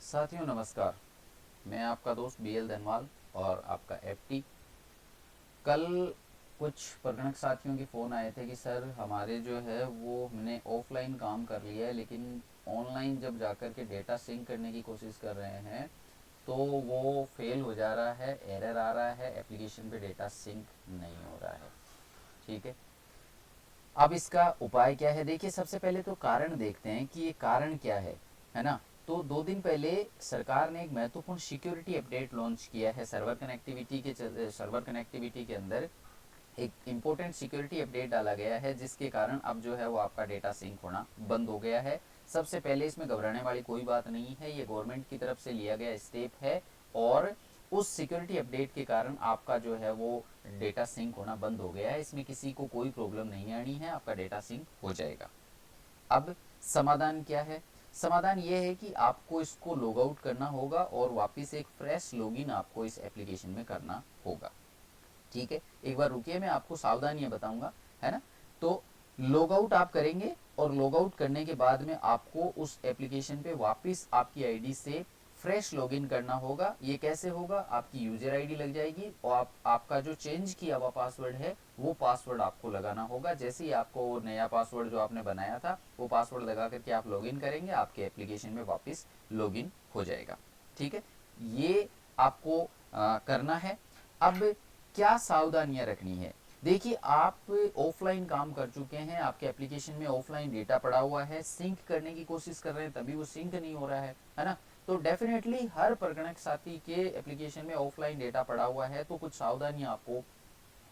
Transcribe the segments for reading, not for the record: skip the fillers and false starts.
साथियों नमस्कार। मैं आपका दोस्त BL धनवाल और आपका FT। कल कुछ प्रगणक साथियों के फ़ोन आए थे कि सर हमारे जो है वो हमने ऑफलाइन काम कर लिया है, लेकिन ऑनलाइन जब जाकर के डेटा सिंक करने की कोशिश कर रहे हैं तो वो फेल हो जा रहा है, एरर आ रहा है, एप्लीकेशन पे डेटा सिंक नहीं हो रहा है। ठीक है, अब इसका उपाय क्या है? देखिए, सबसे पहले तो कारण देखते हैं कि ये कारण क्या है ना। तो 2 दिन पहले सरकार ने एक महत्वपूर्ण सिक्योरिटी अपडेट लॉन्च किया है। सर्वर कनेक्टिविटी के अंदर एक इम्पोर्टेंट सिक्योरिटी अपडेट डाला गया है, जिसके कारण अब जो है वो आपका डेटा सिंक होना बंद हो गया है। सबसे पहले इसमें घबराने वाली कोई बात नहीं है, ये गवर्नमेंट की तरफ से लिया गया स्टेप है और उस सिक्योरिटी अपडेट के कारण आपका जो है वो डेटा सिंक होना बंद हो गया है। इसमें किसी को कोई प्रॉब्लम नहीं आनी है, आपका डेटा सिंक हो जाएगा। अब समाधान क्या है? समाधान ये है कि आपको इसको लॉग आउट करना होगा और वापस एक फ्रेश लॉगिन आपको इस एप्लीकेशन में करना होगा। ठीक है, एक बार रुकिए, मैं आपको सावधानियां बताऊंगा, है ना। तो लॉग आउट आप करेंगे और लॉग आउट करने के बाद में आपको उस एप्लीकेशन पे वापस आपकी आईडी से फ्रेश लॉगिन करना होगा। ये कैसे होगा? आपकी यूजर आईडी लग जाएगी और आपका जो चेंज किया हुआ पासवर्ड है वो पासवर्ड आपको लगाना होगा। जैसे ही आपको नया पासवर्ड जो आपने बनाया था वो पासवर्ड लगा करके आप लॉगिन करेंगे, आपके एप्लीकेशन में वापस लॉगिन हो जाएगा। ठीक है, ये आपको करना है। अब क्या सावधानियां रखनी है? देखिए, आप ऑफलाइन काम कर चुके हैं, आपके एप्लीकेशन में ऑफलाइन डेटा पड़ा हुआ है, सिंक करने की कोशिश कर रहे हैं तभी वो सिंक नहीं हो रहा है ना। तो डेफिनेटली हर प्रगणक साथी के एप्लीकेशन में ऑफलाइन डेटा पड़ा हुआ है, तो कुछ सावधानियां आपको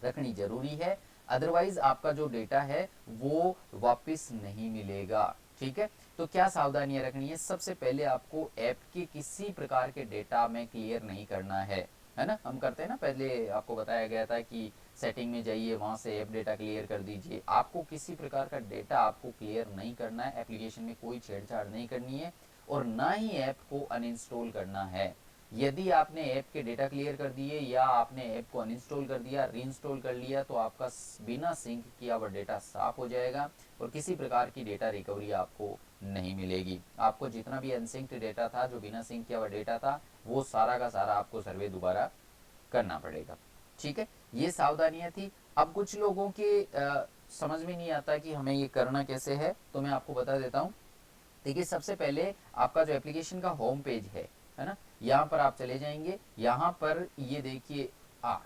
रखनी जरूरी है। अदरवाइज आपका जो डेटा है वो वापस नहीं मिलेगा। ठीक है, तो क्या सावधानियां रखनी है? सबसे पहले आपको ऐप के किसी प्रकार के डेटा में क्लियर नहीं करना है ना। हम करते हैं ना, पहले आपको बताया गया था कि सेटिंग में जाइए, वहां से ऐप डेटा क्लियर कर दीजिए। आपको किसी प्रकार का डेटा आपको क्लियर नहीं करना है, एप्लीकेशन में कोई छेड़छाड़ नहीं करनी है और ना ही ऐप को अनइंस्टॉल करना है। यदि आपने ऐप के डेटा क्लियर कर दिए या आपने ऐप को अनइंस्टॉल कर दिया, रीइंस्टॉल कर लिया, तो आपका बिना सिंक किया हुआ डेटा साफ हो जाएगा और किसी प्रकार की डेटा रिकवरी आपको नहीं मिलेगी। आपको जितना भी अनसिंक्ड डेटा था, जो बिना सिंक किया हुआ डेटा था, वो सारा का सारा आपको सर्वे दोबारा करना पड़ेगा। ठीक है, ये सावधानियां थी। अब कुछ लोगों के समझ में नहीं आता कि हमें ये करना कैसे है, तो मैं आपको बता देता हूँ। देखिए, सबसे पहले आपका जो एप्लीकेशन का होम पेज है ना, यहाँ पर आप चले जाएंगे। यहाँ पर ये देखिए,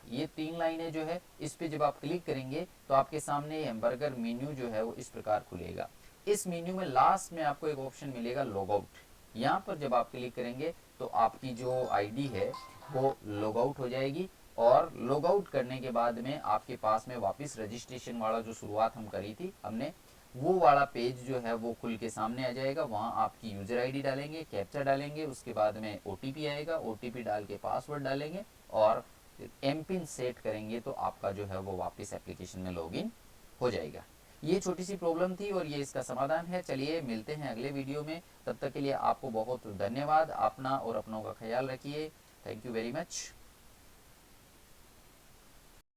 ये 3 लाइनें जो है, इस पे जब आप क्लिक करेंगे तो आपके सामने हैमबर्गर मेन्यू जो है वो इस प्रकार खुलेगा। इस मेन्यू में लास्ट में आपको एक ऑप्शन मिलेगा लॉग आउट। यहाँ पर जब आप क्लिक करेंगे तो आपकी जो आईडी है वो लॉग आउट हो जाएगी और लॉग आउट करने के बाद में आपके पास में वापस रजिस्ट्रेशन वाला जो शुरुआत हम करी थी हमने, वो वाला पेज जो है वो खुल के सामने आ जाएगा। वहाँ आपकी यूजर आईडी डालेंगे, कैप्चा डालेंगे, उसके बाद में ओटीपी आएगा, ओटीपी डाल के पासवर्ड डालेंगे और एम पिन सेट करेंगे तो आपका जो है वो वापस एप्लीकेशन में लॉगिन हो जाएगा। ये छोटी सी प्रॉब्लम थी और ये इसका समाधान है। चलिए मिलते हैं अगले वीडियो में, तब तक के लिए आपको बहुत धन्यवाद। अपना और अपनों का ख्याल रखिए। Thank you very much.